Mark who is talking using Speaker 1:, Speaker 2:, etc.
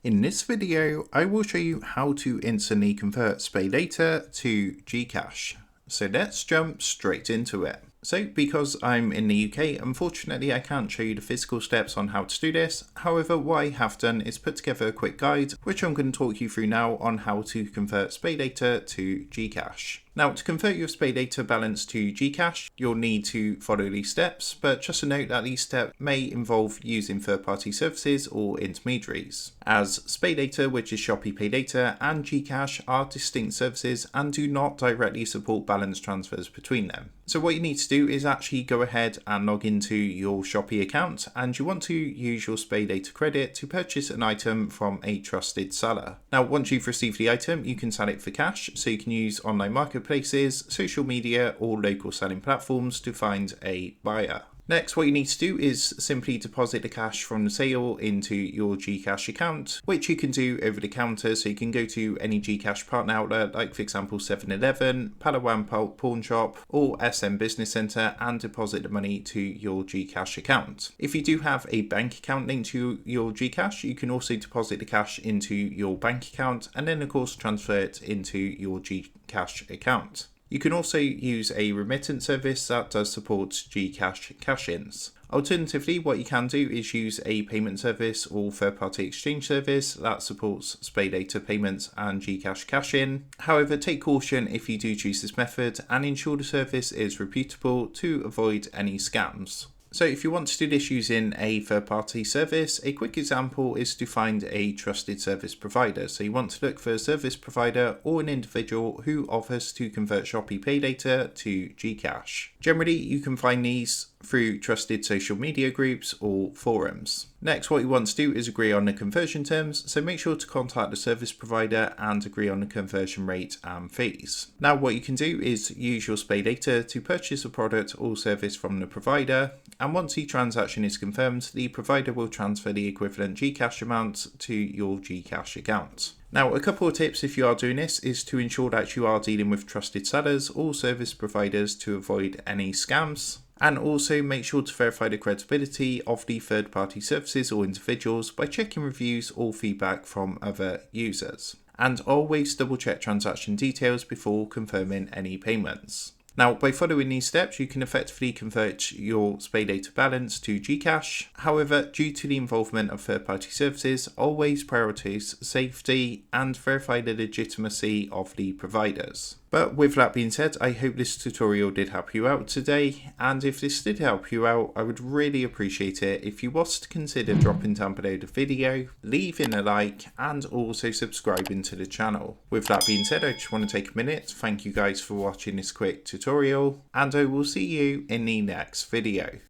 Speaker 1: In this video, I will show you how to instantly convert Spaylater to Gcash. So let's jump straight into it. So because I'm in the UK, unfortunately I can't show you the physical steps on how to do this. However, what I have done is put together a quick guide, which I'm going to talk you through now on how to convert Spaylater to Gcash. Now, to convert your Spaylater balance to Gcash, you'll need to follow these steps, but just a note that these steps may involve using third-party services or intermediaries, as Spaylater, which is Shopee Pay Later, and Gcash are distinct services and do not directly support balance transfers between them. So what you need to do is actually go ahead and log into your Shopee account, and you want to use your Spaylater credit to purchase an item from a trusted seller. Now, once you've received the item, you can sell it for cash, so you can use online marketplaces, social media, or local selling platforms to find a buyer. Next, what you need to do is simply deposit the cash from the sale into your Gcash account, which you can do over the counter. So you can go to any Gcash partner outlet, like for example 7-Eleven, Palawan Pawn Shop, or SM Business Centre, and deposit the money to your Gcash account. If you do have a bank account linked to your Gcash, you can also deposit the cash into your bank account and then of course transfer it into your Gcash account. You can also use a remittance service that does support Gcash cash-ins. Alternatively, what you can do is use a payment service or third-party exchange service that supports Spaylater payments and Gcash cash-in. However, take caution if you do choose this method and ensure the service is reputable to avoid any scams. So if you want to do this using a third-party service, a quick example is to find a trusted service provider. So you want to look for a service provider or an individual who offers to convert Shopee Pay Later to Gcash. Generally, you can find these through trusted social media groups or forums. Next, what you want to do is agree on the conversion terms, so make sure to contact the service provider and agree on the conversion rate and fees. Now, what you can do is use your Spaylater to purchase a product or service from the provider, and once the transaction is confirmed, the provider will transfer the equivalent Gcash amount to your Gcash account. Now, a couple of tips if you are doing this is to ensure that you are dealing with trusted sellers or service providers to avoid any scams. And also make sure to verify the credibility of the third-party services or individuals by checking reviews or feedback from other users. And always double check transaction details before confirming any payments. Now, by following these steps, you can effectively convert your Spaylater balance to Gcash. However, due to the involvement of third-party services, always prioritize safety and verify the legitimacy of the providers. But with that being said, I hope this tutorial did help you out today, and if this did help you out, I would really appreciate it if you was to consider dropping down below the video, leaving a like, and also subscribing to the channel. With that being said, I just want to take a minute to thank you guys for watching this quick tutorial, and I will see you in the next video.